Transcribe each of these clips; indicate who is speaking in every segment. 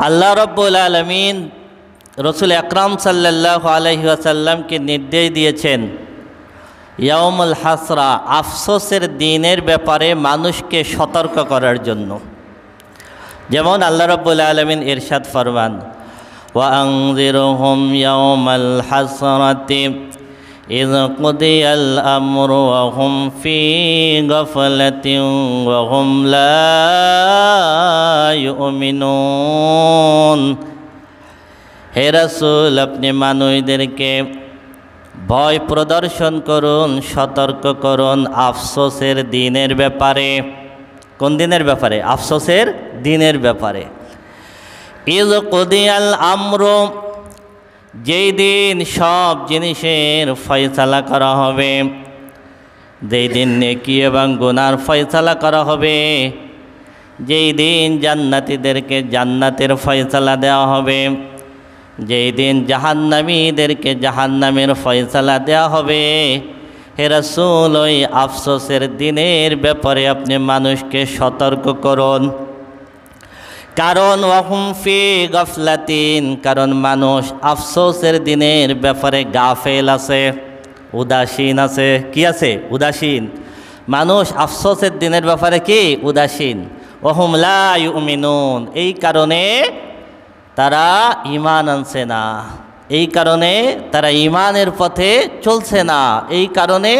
Speaker 1: আল্লাহ রাব্বুল আলামিন রসুল আকরাম সাল্লাল্লাহু আলাইহি ওয়াসাল্লামকে নির্দেশ দিয়েছেন ইয়াউমুল হাসরা, আফসোসের দিনের ব্যাপারে মানুষকে সতর্ক করার জন্য। যেমন আল্লাহ রাব্বুল আলামিন ইরশাদ ফরমান, ওয়া আনযিরহুম ইয়াউমাল হাসরাতি ইয কুদিয়াল আমরু ওয়া হুম ফি গাফলাতিন ওয়া হুম লা ইউমিনুন। হে রাসূল, আপনি মানুষদেরকে ভয় প্রদর্শন করুন, সতর্ক করুন আফসোসের দিনের ব্যাপারে। কোন দিনের ব্যাপারে? আফসোসের দিনের ব্যাপারে। ইয কুদিয়াল আমরু, যেই দিন সব জিনিসের ফয়সালা করা হবে, যেই দিন নেকি এবং গুনার ফয়সালা করা হবে, যেই দিন জান্নাতীদেরকে জান্নাতের ফয়সালা দেওয়া হবে, যেই দিন জাহান্নামীদেরকে জাহান্নামের ফয়সালা দেওয়া হবে। হে রাসূল, ওই আফসোসের দিনের ব্যাপারে আপনি মানুষকে সতর্ক করুন। কারণ ওয়াহুম ফি গাফলাতিন, কারণ মানুষ আফসোসের দিনের ব্যাপারে গাফেল আছে, উদাসীন আছে। কি আছে? উদাসীন। মানুষ আফসোসের দিনের ব্যাপারে কি? উদাসীন। ওয়াহুম লা ইউমিনুন, এই কারণে তারা ঈমান আনছে না, এই কারণে তারা ঈমানের পথে চলছে না, এই কারণে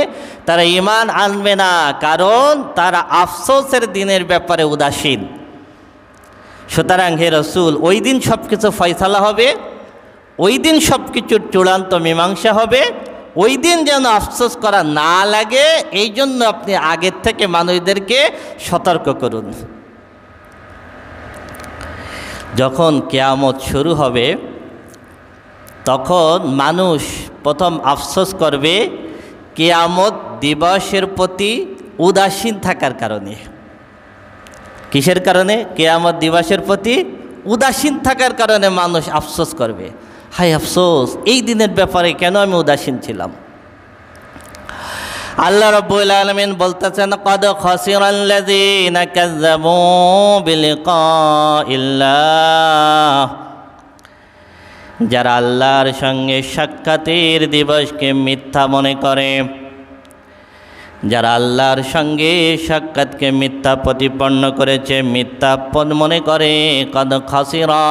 Speaker 1: তারা ঈমান আনবে না, কারণ তারা আফসোসের দিনের ব্যাপারে উদাসীন। সুতরাং হে রাসূল, ওই দিন সব কিছু ফয়সালা হবে, ওই দিন সব কিছুর চূড়ান্ত মীমাংসা হবে, ওই দিন যেন আফসোস করা না লাগে, এই জন্য আপনি আগের থেকে মানুষদেরকে সতর্ক করুন। যখন কিয়ামত শুরু হবে তখন মানুষ প্রথম আফসোস করবে কিয়ামত দিবসের প্রতি উদাসীন থাকার কারণে। কিসের কারণে? কিয়ামত দিবসের প্রতি উদাসীন থাকার কারণে মানুষ আফসোস করবে, হায় আফসোস, এই দিনের ব্যাপারে কেন আমি উদাসীন ছিলাম। আল্লাহ রাব্বুল আলামিন বলতেছেন, ক্বাদ খাসিরাল্লাযীনা কাযযাবু বিলিকাইল্লাহ, যারা আল্লাহর সঙ্গে সাক্ষাতের দিবসকে মিথ্যা মনে করে, যারা আল্লাহর সঙ্গে সাক্ষাৎকে মিথ্যা প্রতিপন্ন করেছে, মিথ্যা মনে করে, ক্বাদ খাসিরা,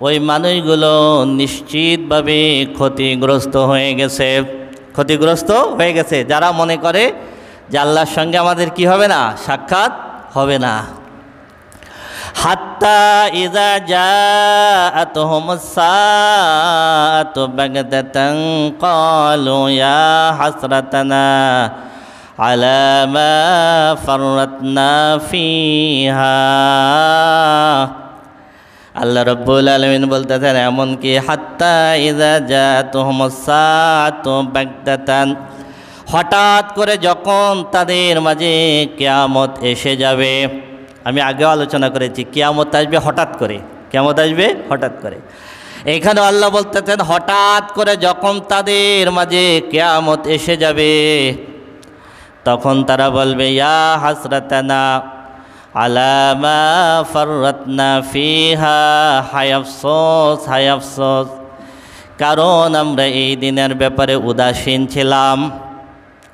Speaker 1: ওই মানুষগুলো নিশ্চিতভাবে ক্ষতিগ্রস্ত হয়ে গেছে। ক্ষতিগ্রস্ত হয়ে গেছে যারা মনে করে যে আল্লাহর সঙ্গে আমাদের কি হবে না? সাক্ষাৎ হবে না। হাত্তা ইযা জাআতহুমুস সাআতু বাগতাতান ক্বালু ইয়া হাসরাতানা আলা মা ফাররাতনা ফিহা। আল্লাহ রাব্বুল আলামিন বলতেছেন, এমনকি হাত্তা ইযা জাআতহুমুস সাআতু বাগতাতান, হঠাৎ করে যখন তাদের মাঝে কিয়ামত এসে যাবে। আমি আগেও আলোচনা করেছি, কিয়ামত আসবে হঠাৎ করে, কিয়ামত আসবে হঠাৎ করে। এখানে আল্লাহ বলতেছেন, হঠাৎ করে যখন তাদের মাঝে কিয়ামত এসে যাবে তখন তারা বলবে, ইয়া হাসরাতানা আলা মা ফাররাতনা ফিহা, হায় আফসোস, হায় আফসোস, কারণ আমরা এই দিনের ব্যাপারে উদাসীন ছিলাম।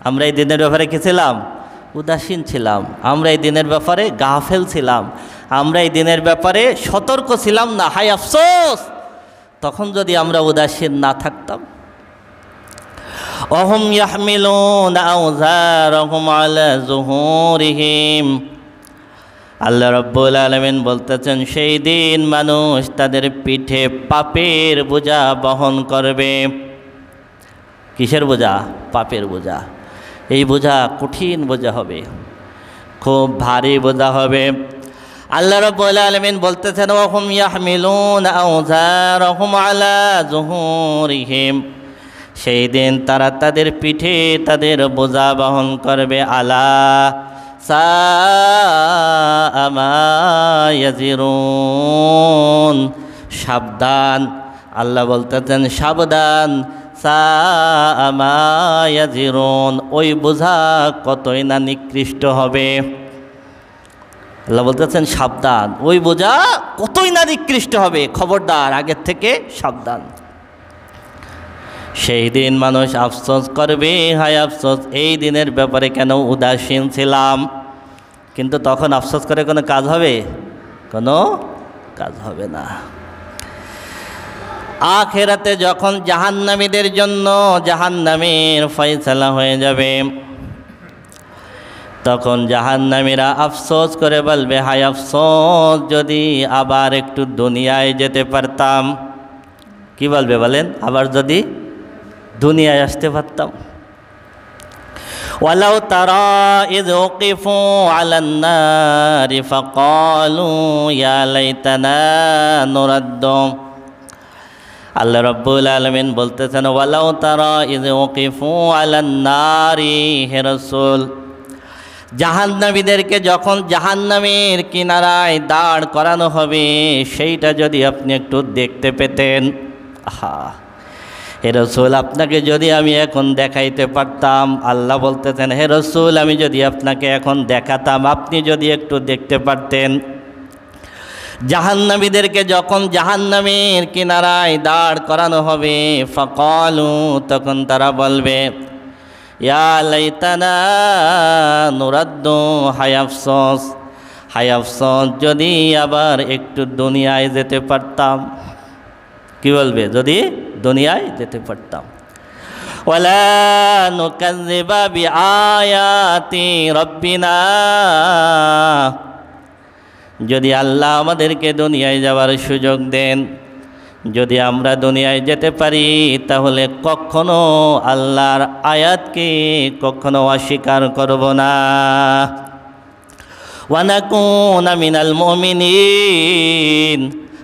Speaker 1: আমরা এই দিনের ব্যাপারে কি ছিলাম? উদাসীন ছিলাম। আমরা এই দিনের ব্যাপারে গাফেল ছিলাম, আমরা এই দিনের ব্যাপারে সতর্ক ছিলাম না। হায় আফসোস, তখন যদি আমরা উদাসীন না থাকতাম। ওহুম ইয়াহমিলুনা আওযারহুম আলা যুহুরিহিম, আল্লাহ রাব্বুল আলামিন বলতেছেন, সেই দিন মানুষ তাদের পিঠে পাপের বোঝা বহন করবে। কিসের বোঝা? পাপের বোঝা। এই বোঝা কঠিন বোঝা হবে, খুব ভারী বোঝা হবে। আল্লাহ রাব্বুল আলামিন বলতেছেন, ওহুম ইয়াহমিলুনা আওযারহুম আলা যুহুরিহিম, সেই দিন তারা তাদের পিঠে তাদের বোঝা বহন করবে। আলা সাআ মা ইয়াজিরুন, সাবধান, আল্লাহ বলতেছেন সাবধান, সাআ মা ইয়াজিরুন, ওই বোঝা কতই না নিকৃষ্ট হবে। আল্লাহ বলতেছেন সাবধান, ওই বোঝা কতই না নিকৃষ্ট হবে, খবরদার আগের থেকে সাবধান। সেই দিন মানুষ আফসোস করবে, হায় আফসোস এই দিনের ব্যাপারে কেন উদাসীন ছিলাম। কিন্তু তখন আফসোস করে কোনো কাজ হবে? কোনো কাজ হবে না। আখিরাতে যখন জাহান্নামীদের জন্য জাহান্নামের ফয়সালা হয়ে যাবে, তখন জাহান্নামীরা আফসোস করে বলবে, হায় আফসোস যদি আবার একটু দুনিয়ায় যেতে পারতাম। কি বলবে বলেন? আবার যদি দুনিয়ায় আসতে পারতাম। ওয়ালাউ তারা ইয উকিফু আলান নারি ফাকালু ইয়া লাইতানা নুরাদ্দু। আল্লাহ রাব্বুল আলামিন বলতেছেন, ওয়ালাউ তারা ইয উকিফু আলান নারি, হে রাসূল, জাহান্নামীদেরকে যখন জাহান্নামের কিনারায় দাঁড় করানো হবে, সেইটা যদি আপনি একটু দেখতে পেতেন। আহা, হে রাসূল, আপনাকে যদি আমি এখন দেখাইতে পারতাম। আল্লাহ বলতেছেন, হে রাসূল, আমি যদি আপনাকে এখন দেখাতাম, আপনি যদি একটু দেখতে পারতেন। জাহান্নামীদেরকে যখন জাহান্নামের কিনারায় দাঁড় করানো হবে, ফাকালু, তখন তারা বলবে, ইয়া লাইতানা নুরাদ্দু, হায় আফসোস, হায় আফসোস যদি আবার একটু দুনিয়ায় যেতে পারতাম। কি বলবে? যদি দুনিয়ায় যেতে পারতাম। ওয়ালা নুকাযযিবা বিআয়াতি রাব্বিনা, যদি আল্লাহ আমাদেরকে দুনিয়ায় যাওয়ার সুযোগ দেন, যদি আমরা দুনিয়ায় যেতে পারি, তাহলে কখনো আল্লাহর আয়াতকে কখনো অস্বীকার করব না। ওয়া নাকুনা মিনাল মুমিনিন,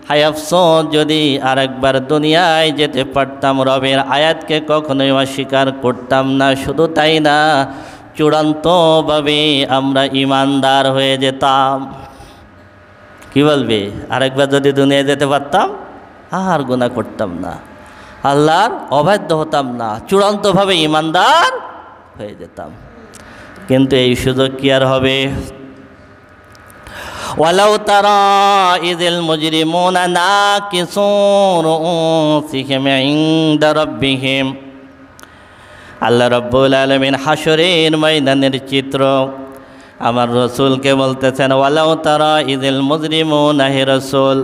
Speaker 1: হায় আফসোস যদি আরেকবার দুনিয়ায় যেতে পারতাম, রবের আয়াতকে কখনোই অস্বীকার করতাম না। শুধু তাই না, চূড়ান্তভাবে আমরা ঈমানদার হয়ে যেতাম। কি বলবে? আরেকবার যদি দুনিয়ায় যেতে পারতাম, আর গুনাহ করতাম না, আল্লাহর অবাধ্য হতাম না, চূড়ান্তভাবে ঈমানদার হয়ে যেতাম। কিন্তু এই সুযোগ কি আর হবে? ওয়ালাউ তারা ইযিল মুজরিমুনা নাকিসু রুউসিহিম ইনদা রাব্বিহিম, আল্লাহ রাব্বুল আলামিন হাশরের ময়দানের চিত্র আমার রাসূলকে বলতেছেন, ওয়ালাউ তারা ইযিল মুজরিমুনা, হে রাসূল,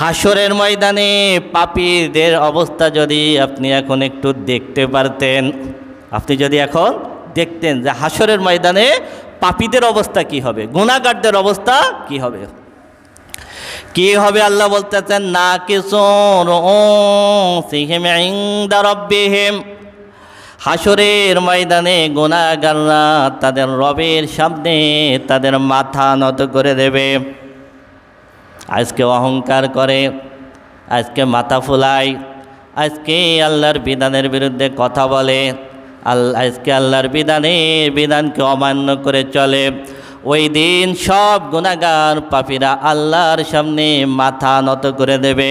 Speaker 1: হাশরের ময়দানে পাপীদের অবস্থা যদি আপনি এখন একটু দেখতে পারতেন, আপনি যদি এখন দেখতেন যে হাশরের ময়দানে পাপীদের অবস্থা কি হবে, গুনাহগারদের অবস্থা কি হবে, কি হবে? আল্লাহ বলতেছেন, নাকিসু রুউসিহিম ইনদা রাব্বিহিম, হাশরের ময়দানে গুনাহগাররা তাদের রবের সামনে তাদের মাথা নত করে দেবে। আজকে অহংকার করে, আজকে মাথা ফুলায়, আজকে আল্লাহর বিধানের বিরুদ্ধে কথা বলে, আজকে আল্লাহর বিধানকে অমান্য করে চলে। ওই দিন সব গুনাহগার পাপীরা আল্লাহর সামনে মাথা নত করে দেবে।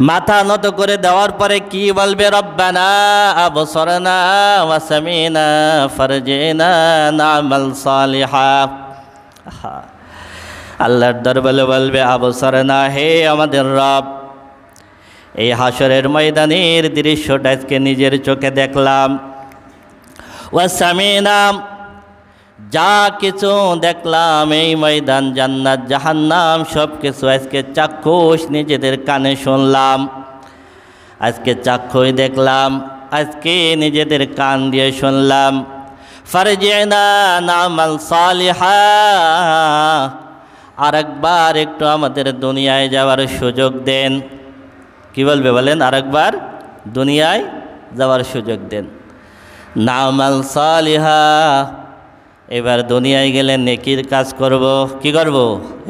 Speaker 1: মাথা নত করে দেওয়ার পরে কি বলবে? রব্বানা আবসারনা ওয়া সামিনা ফারজিনা না'মাল সালিহা। আল্লাহর দরবারে বলবে, আবসারনা, হে আমাদের রব, এই হাশরের ময়দানের দৃশ্যটা আজকে নিজের চোখে দেখলাম। ওয়া সামিনা, যা কিছু দেখলাম এই ময়দান, জান্নাত জাহান্নাম সব কিছু আজকে চাক্ষুষ নিজেদের কানে শুনলাম, আজকে চাক্ষুষ দেখলাম, আজকে নিজেদের কান দিয়ে শুনলাম। ফারজিনা না'মাল সালিহা, আরেকবার একটু আমাদের দুনিয়ায় যাওয়ার সুযোগ দেন। কি বলবে বলেন? আরেকবার দুনিয়ায় যাওয়ার সুযোগ দেন। না'মাল সালিহা, এবার দুনিয়ায় গেলে নেকির কাজ করব। কি করব?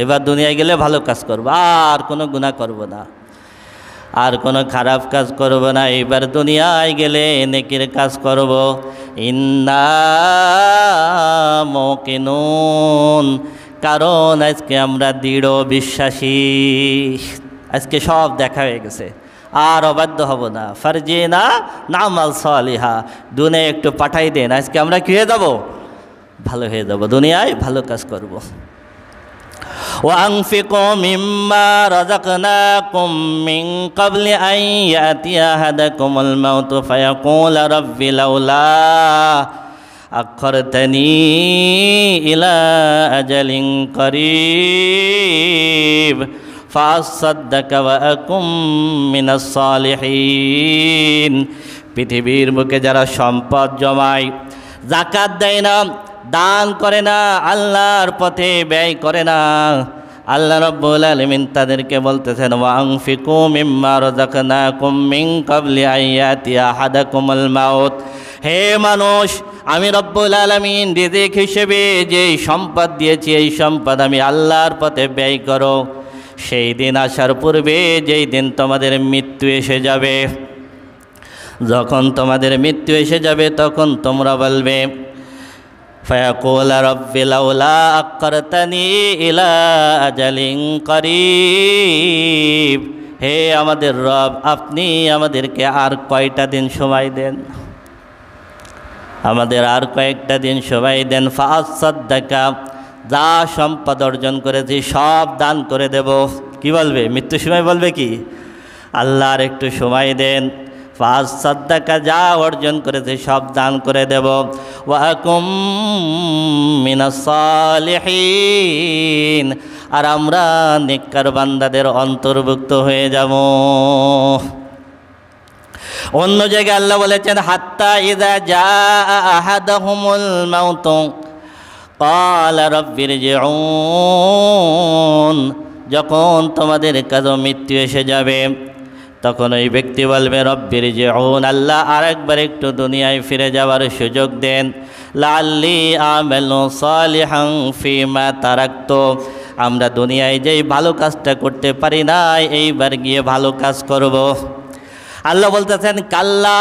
Speaker 1: এবার দুনিয়ায় গেলে ভালো কাজ করব, আর কোনো গুনাহ করব না, আর কোনো খারাপ কাজ করব না। এবার দুনিয়ায় গেলে নেকির কাজ করব। ইন্না মুকিনুন, কারণ আজকে আমরা দৃঢ় বিশ্বাসী, আজকে সব দেখা হয়ে গেছে, আর অবাধ্য হব না। ফারজিনা না'মাল সালিহা, দুনিয়ায় একটু পাঠাই দেন, আজকে আমরা কি হয়ে যাব? ভালো হয়ে যাব, দুনিয়ায় ভালো কাজ করব। وأنفقوا مما رزقناكم من قبل أن يأتي أحدكم الموت فيقول رب لولا أخرتني إلى أجل قريب فأصدق وأكن من الصالحين। পৃথিবীর বুকে যারা সম্পদ জমায়, যাকাত দেয় না, দান করে না, আল্লাহর পথে ব্যয় করে না, আল্লাহ রাব্বুল আলামিন তাদেরকে বলতেছেন ওয়ানফিকু মিম্মা রাযাকনাকুম মিন ক্বাবলি আন ইয়াতিয়া আহাদাকুমুল মাউত। হে মানুষ, আমি রব্বুল আলামিন রিজিক হিসেবে যে সম্পদ দিয়েছি, এই সম্পদ আমি আল্লাহর পথে ব্যয় করো। সেই দিন আসার পূর্বে, যেই দিন তোমাদের মৃত্যু এসে যাবে, যখন তোমাদের মৃত্যু এসে যাবে তখন তোমরা বলবে ফায়াকুল রাব্বি লাউলা আক্কারতানি ইলা আজালিন করিব। হে আমাদের রব, আপনি আমাদেরকে আর কয়টা দিন সময় দেন, আমাদের আর কয়েকটা দিন সময় দেন। ফাআসাদ্দাকা, যা সম্পদ অর্জন করেছি সব দান করে দেব। কি বলবে? মৃত্যুর সময় বলবে কি, আল্লাহ আর একটু সময় দেন, ফাসাদ্দাকা, যা অর্জন করেছে সব দান করে দেব। ওয়া আকুম মিনাস সালিহিন, আর আমরা নেককার বান্দাদের অন্তর্ভুক্ত হয়ে যাব। অন্য জায়গায় আল্লাহ বলেছেন হাত্তা ইযা জাআ আহাদাহুমুল মাউত ক্বালা রাব্বিরজিউন, যখন তোমাদের কাছে মৃত্যু এসে যাবে তখন ওই ব্যক্তি বলবে রব্বিরজিউন, আল্লাহ আরেকবার একটু দুনিয়ায় ফিরে যাওয়ার সুযোগ দেন। লাআল্লি আমালু সালিহান ফিমা তারাকতু, আমরা দুনিয়ায় যেই ভালো কাজটা করতে পারি না, এইবার গিয়ে ভালো কাজ করব। আল্লাহ বলতেছেন কাল্লা,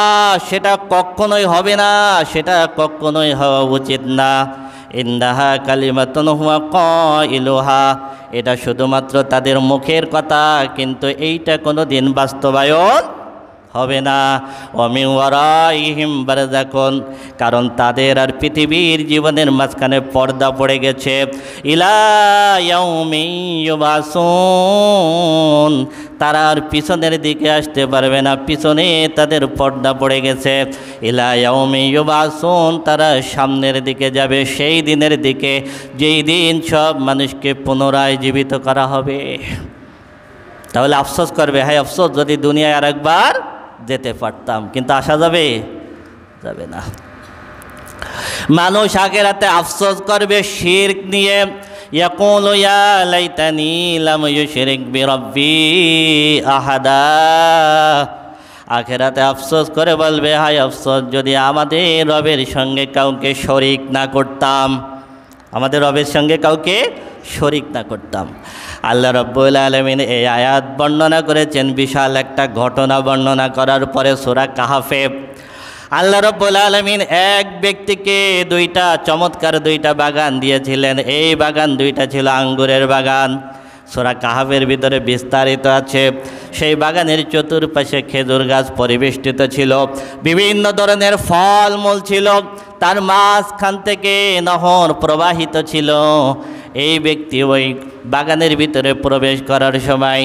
Speaker 1: সেটা কখনোই হবে না, সেটা কখনোই হওয়া উচিত না। ইন্নাহা কালিমাতুন হুয়া কাইলুহা, এটা শুধুমাত্র তাদের মুখের কথা, কিন্তু এইটা কোনো দিন বাস্তবায়ন হবে না। ওমিন ওয়ারাইহিম বারযাকুন, কারণ তাদের আর পৃথিবীর জীবনের মাঝখানে পর্দা পড়ে গেছে। ইলা ইয়াউমি ইউবাসুন, তারা আর পিছনের দিকে আসতে পারবে না, পিছনে তাদের পর্দা পড়ে গেছে। ইলা ইয়াউমি ইউবাসুন, তারা সামনের দিকে যাবে, সেই দিনের দিকে যেই দিন সব মানুষকে পুনরায় জীবিত করা হবে। তাহলে আফসোস করবে, হায় আফসোস যদি দুনিয়ায় আরেকবার যেতে পারতাম, কিন্তু আসা যাবে? যাবে না। মানুষ আখিরাতে আফসোস করবে শিরক নিয়ে। ইয়াকুলু ইয়া লাইতানি লাম ইউশরিক বিরাব্বি আহাদা, আখিরাতে আফসোস করে বলবে হায় আফসোস যদি আমাদের রবের সঙ্গে কাউকে শরিক না করতাম, আমাদের রবের সঙ্গে কাউকে শরিক না করতাম। আল্লাহ রাব্বুল আলামিন এই আয়াত বর্ণনা করেছেন, বিশাল একটা ঘটনা বর্ণনা করার পরে সূরা কাহাফে আল্লাহ রাব্বুল আলামিন এক ব্যক্তিকে চমৎকার দুইটা বাগান দিয়েছিলেন। এই বাগান দুইটা ছিল আঙ্গুরের বাগান। সূরা কাহাফের ভিতরে বিস্তারিত আছে। সেই বাগানের চতুর্পাশে খেজুর গাছ পরিবেষ্টিত ছিল, বিভিন্ন ধরনের ফলমূল ছিল, তার মাঝখান থেকে নহর প্রবাহিত ছিল। এই ব্যক্তি ওই বাগানের ভিতরে প্রবেশ করার সময়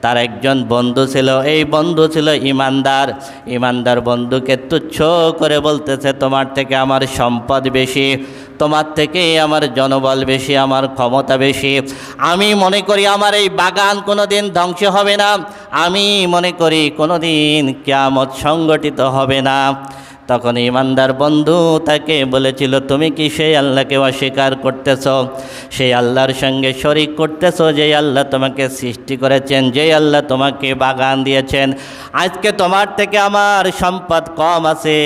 Speaker 1: তার একজন বন্ধু ছিল। এই বন্ধু ছিল ইমানদার। ইমানদার বন্ধুকে তুচ্ছ করে বলতেছে, তোমার থেকে আমার সম্পদ বেশি, তোমার থেকে আমার জনবল বেশি, আমার ক্ষমতা বেশি। আমি মনে করি আমার এই বাগান কোনো দিন ধ্বংস হবে না, আমি মনে করি কোনো দিন কিয়ামত সংগঠিত হবে না। তখন ইমানদার বন্ধু তাকে বলেছিল, তুমি কি সেই আল্লাহকে অস্বীকার করতেছ, সেই আল্লাহর সঙ্গে শরিক করতেছ, যেই আল্লাহ তোমাকে সৃষ্টি করেছেন, যেই আল্লাহ তোমাকে বাগান দিয়েছেন। আজকে তোমার থেকে আমার সম্পদ কম আছে,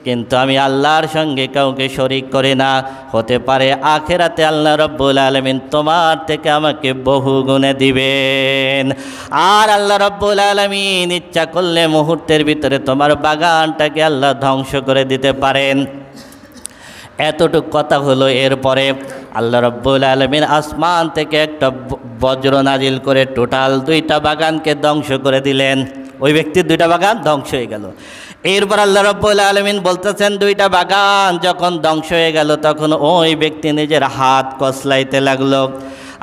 Speaker 1: কিন্তু আমি আল্লাহর সঙ্গে কাউকে শরিক করি না। হতে পারে আখিরাতে আল্লাহ রাব্বুল আলামিন তোমার থেকে আমাকে বহু গুণে দিবেন। আর আল্লাহ রাব্বুল আলামিন ইচ্ছা করলে মুহূর্তের ভিতরে তোমার বাগানটাকে আল্লাহ ধ্বংস করে দিতে পারেন। এতটুক কথা হলো। এরপরে আল্লাহ রাব্বুল আলামিন আসমান থেকে একটা বজ্র নাজিল করে টোটাল দুইটা বাগানকে ধ্বংস করে দিলেন। ওই ব্যক্তির দুইটা বাগান ধ্বংস হয়ে গেল। এরপর আল্লাহ রাব্বুল আলামিন বলতেছেন দুইটা বাগান যখন ধ্বংস হয়ে গেল তখন ওই ব্যক্তি নিজের হাত কসলাইতে লাগলো,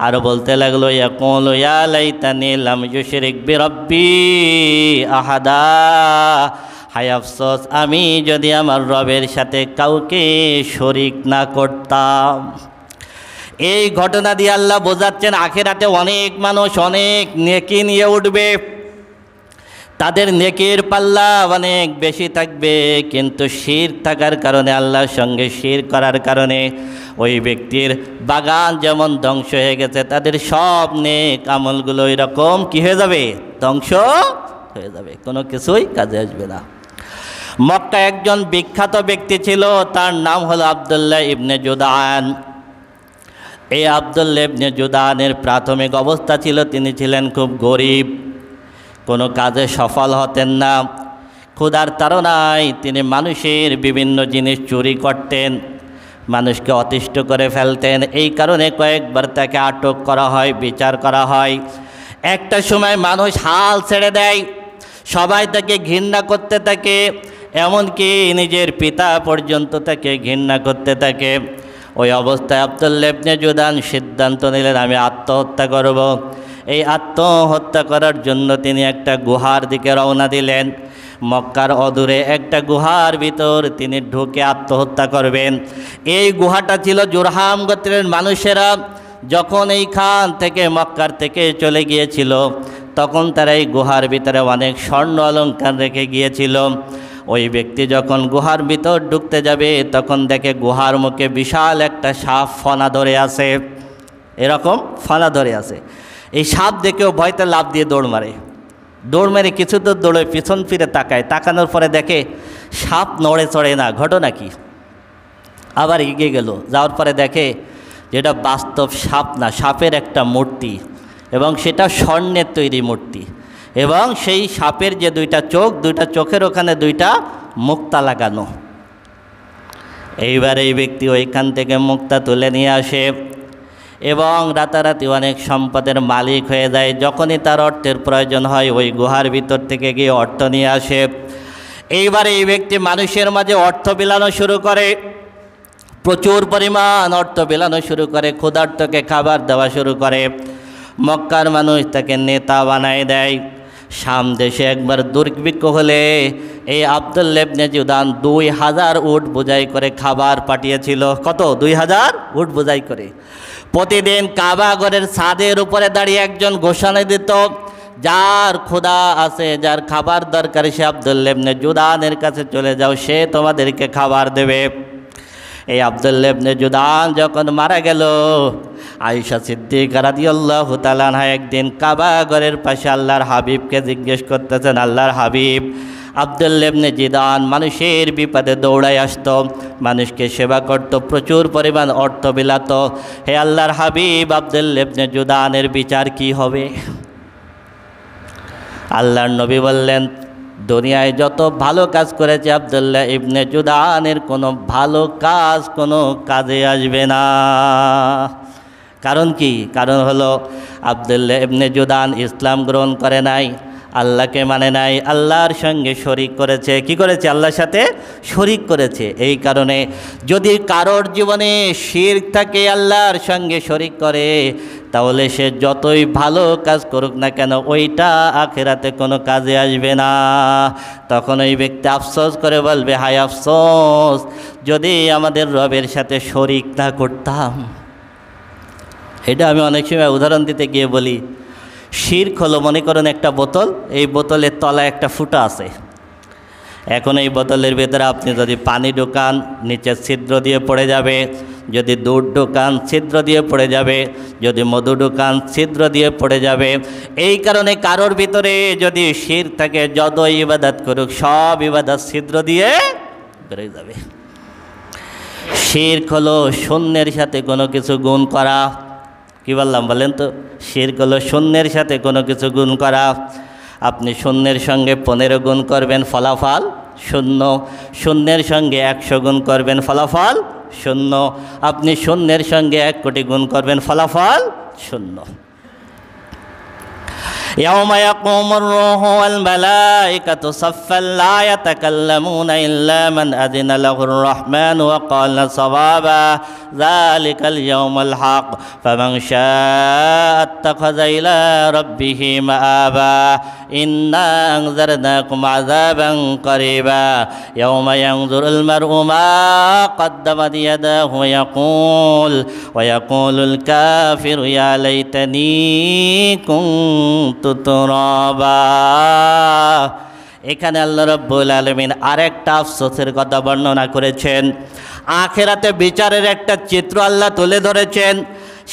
Speaker 1: আর বলতে লাগলো ইয়াকুলু ইয়া লাইতানি লাম ইউশরিক বিরাব্বি আহাদা, হায় আফসোস আমি যদি আমার রবের সাথে কাউকে শরিক না করতাম। এই ঘটনা দিয়ে আল্লাহ বোঝাচ্ছেন আখিরাতে অনেক মানুষ অনেক নেকি নিয়ে উঠবে, তাদের নেকির পাল্লা অনেক বেশি থাকবে, কিন্তু শিরক থাকার কারণে আল্লাহর সঙ্গে শিরক করার কারণে ওই ব্যক্তির বাগান যেমন ধ্বংস হয়ে গেছে তাদের সব নেক আমলগুলো এরকম কি হয়ে যাবে, ধ্বংস হয়ে যাবে, কোনো কিছুই কাজে আসবে না। মক্কায় একজন বিখ্যাত ব্যক্তি ছিল, তার নাম হলো আব্দুল্লাহ ইবনে জুদান। এই আব্দুল্লাহ ইবনে জুদানের প্রাথমিক অবস্থা ছিল তিনি ছিলেন খুব গরিব, কোনো কাজে সফল হতেন না, ক্ষুধার তাড়নায় তিনি মানুষের বিভিন্ন জিনিস চুরি করতেন, মানুষকে অতিষ্ঠ করে ফেলতেন। এই কারণে কয়েকবার তাকে আটক করা হয়, বিচার করা হয়। একটা সময় মানুষ হাল ছেড়ে দেয়, সবাই তাকে ঘৃণা করতে থাকে, এমনকি নিজের পিতা পর্যন্ত তাকে ঘৃণা করতে থাকে। ওই অবস্থায় আব্দুল্লাহ ইবনে জুদান সিদ্ধান্ত নিলেন আমি আত্মহত্যা করব। এই আত্মহত্যা করার জন্য তিনি একটা গুহার দিকে রওনা দিলেন। মক্কার অদূরে একটা গুহার ভিতর তিনি ঢুকে আত্মহত্যা করবেন। এই গুহাটা ছিল জুরহাম গোত্রের মানুষেরা যখন এইখান থেকে মক্কার থেকে চলে গিয়েছিল তখন তারা এই গুহার ভিতরে অনেক স্বর্ণ অলংকার রেখে গিয়েছিল। ওই ব্যক্তি যখন গুহার ভিতর ঢুকতে যাবে তখন দেখে গুহার মুখে বিশাল একটা সাপ ফনা ধরে আছে, এরকম ফনা ধরে আছে। এই সাপ দেখেও ভয়তে লাফ দিয়ে দৌড় মারে, দৌড় মেরে কিছু দূর দৌড়ে পিছন ফিরে তাকায়, তাকানোর পরে দেখে সাপ নড়ে চড়ে না, ঘটনা কি? আবার এগিয়ে গেল, যাওয়ার পরে দেখে যেটা বাস্তব সাপ না, সাপের একটা মূর্তি, এবং সেটা স্বর্ণের তৈরি মূর্তি, এবং সেই সাপের যে দুইটা চোখের ওখানে দুইটা মুক্তা লাগানো। এইবার এই ব্যক্তি ওইখান থেকে মুক্তা তুলে নিয়ে আসে এবং রাতারাতি অনেক সম্পদের মালিক হয়ে যায়। যখনই তার অর্থের প্রয়োজন হয় ওই গুহার ভিতর থেকে গিয়ে অর্থ নিয়ে আসে। এইবার এই ব্যক্তি মানুষের মাঝে অর্থ বিলানো শুরু করে, প্রচুর পরিমাণ অর্থ বিলানো শুরু করে, ক্ষুধার্তকে খাবার দেওয়া শুরু করে। মক্কার মানুষ তাকে নেতা বানায় দেয়। শাম দেশে একবার দুর্ভিক্ষ হলে এই আব্দুল্লাহ ইবনে জুদান 2000 উট বোঝাই করে খাবার পাঠিয়েছিল। কত? 2000 উট বোঝাই করে। প্রতিদিন কাবা ঘরের ছাদের উপরে দাঁড়িয়ে একজন ঘোষণা দিত, যার ক্ষুধা আছে, যার খাবার দরকার সে আব্দুল্লাহ ইবনে জুদানের কাছে চলে যাও, সে তোমাদেরকে খাবার দেবে। এই আব্দুল্লাহ ইবনে জুদান যখন মারা গেল, আয়েশা সিদ্দিকা রাদিয়াল্লাহু তাআলা আনহা একদিন কাবা ঘরের পাশে আল্লাহর হাবিবকে জিজ্ঞেস করতেছেন, আল্লাহর হাবিব, আব্দুল্লাহ ইবনে জুদান মানুষের বিপদে দৌড়ায় আসতো, মানুষকে সেবা করত, প্রচুর পরিমাণ অর্থ বিলাত, হে আল্লাহর হাবিব আব্দুল্লাহ ইবনে জুদানের বিচার কি হবে? আল্লাহর নবী বললেন, দুনিয়ায় যত ভালো কাজ করেছে আব্দুল্লাহ ইবনে জুদানের কোনো ভালো কাজ কোনো কাজে আসবে না। কারণ কি? কারণ হলো আব্দুল্লাহ ইবনে জুদান ইসলাম গ্রহণ করে নাই, আল্লাহকে মানে নাই, আল্লাহর সঙ্গে শরিক করেছে। কি করেছে? আল্লাহর সাথে শরিক করেছে। এই কারণে যদি কারোর জীবনে শিরক থাকে, আল্লাহর সঙ্গে শরিক করে, তাহলে সে যতই ভালো কাজ করুক না কেন ওইটা আখিরাতে কোনো কাজে আসবে না। তখন ওই ব্যক্তি আফসোস করে বলবে, হায় আফসোস, যদি আমাদের রবের সাথে শরিক না করতাম। এটা আমি অনেক সময় উদাহরণ দিতে গিয়ে বলি, শিরক হলো, মনে করেন একটা বোতল, এই বোতলের তলায় একটা ফুটা আছে। এখন এই বোতলের ভেতরে আপনি যদি পানি ঢোকান নিচে ছিদ্র দিয়ে পড়ে যাবে, যদি দুধ ঢোকান ছিদ্র দিয়ে পড়ে যাবে, যদি মধু ঢোকান ছিদ্র দিয়ে পড়ে যাবে। এই কারণে কারোর ভিতরে যদি শিরক থাকে, যত ইবাদত করুক সব ইবাদত ছিদ্র দিয়ে বেড়ে যাবে। শিরক হলো শূন্যের সাথে কোনো কিছু গুণ করা। কি বললাম বলেন তো? শিরক হলো শূন্যের সাথে কোনো কিছু গুণ করা। আপনি শূন্যের সঙ্গে 15 গুণ করবেন, ফলাফল শূন্য। শূন্যের সঙ্গে 100 গুণ করবেন, ফলাফল শূন্য। আপনি শূন্যের সঙ্গে 1 কোটি গুণ করবেন, ফলাফল শূন্য। يوم يقوم الروح والملائكة صفا لا يتكلمون إلا من أذن له الرحمن وقال صوابا ذلك اليوم الحق فمن شاء اتخذ إلى ربه مآبا إنا أنذرناكم عذابا قريبا يوم ينظر المرء ما قدمت يداه ويقول الكافر يا ليتني كنت তুরাবা। এখানে আল্লাহ রাব্বুল আলামিন আরেকটা আফসোসের কথা বর্ণনা করেছেন। আখিরাতে বিচারের একটা চিত্র আল্লাহ তুলে ধরেছেন।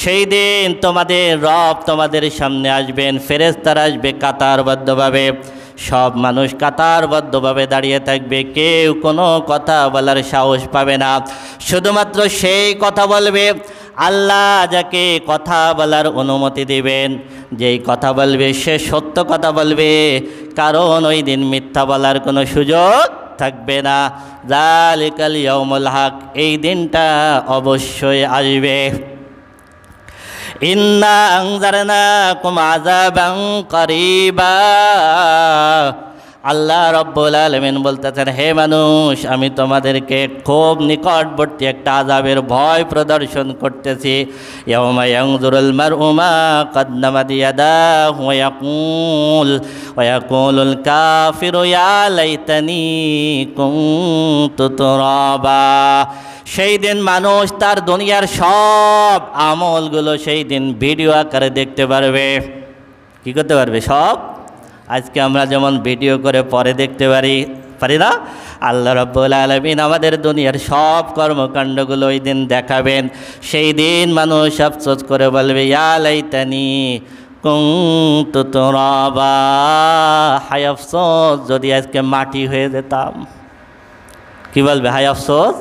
Speaker 1: সেই দিন তোমাদের রব তোমাদের সামনে আসবেন, ফেরেশতারা আসবে কাতারবদ্ধভাবে, সব মানুষ কাতারবদ্ধভাবে দাঁড়িয়ে থাকবে, কেউ কোনো কথা বলার সাহস পাবে না। শুধুমাত্র সেই কথা বলবে আল্লাহ যাকে কথা বলার অনুমতি দিবেন। যেই কথা বলবে সে সত্য কথা বলবে, কারণ ওই দিন মিথ্যা বলার কোনো সুযোগ থাকবে না। যালিকাল ইয়াউমুল হক, এই দিনটা অবশ্যই আসবে। ইন্না আনজারনাকুম আযাবান করিবা। আল্লাহ রাব্বুল আলামিন বলতেছেন, হে মানুষ, আমি তোমাদেরকে খুব নিকটবর্তী একটা আযাবের ভয় প্রদর্শন করতেছি। ইয়াউমা ইয়ানজুরুল মারউ মা কদ্দামাত ইয়াদাহু ওয়া ইয়াকুলুল কাফিরু ইয়া লাইতানি কুনতু তুরাবা। সেই দিন মানুষ তার দুনিয়ার সব আমলগুলো সেই দিন ভিডিও আকারে দেখতে পারবে। কি করতে পারবে? সব। আজকে আমরা যেমন ভিডিও করে পরে দেখতে পারি না, আল্লাহ রাব্বুল আলামিন আমাদের দুনিয়ার সব কর্মকাণ্ডগুলো ওই দিন দেখাবেন। সেই দিন মানুষ আফসোস করে বলবে, ইয়া লাইতানি কুনতু তুরাবা, হায় আফসোস যদি আজকে মাটি হয়ে যেতাম। কি বলবে? হায় আফসোস।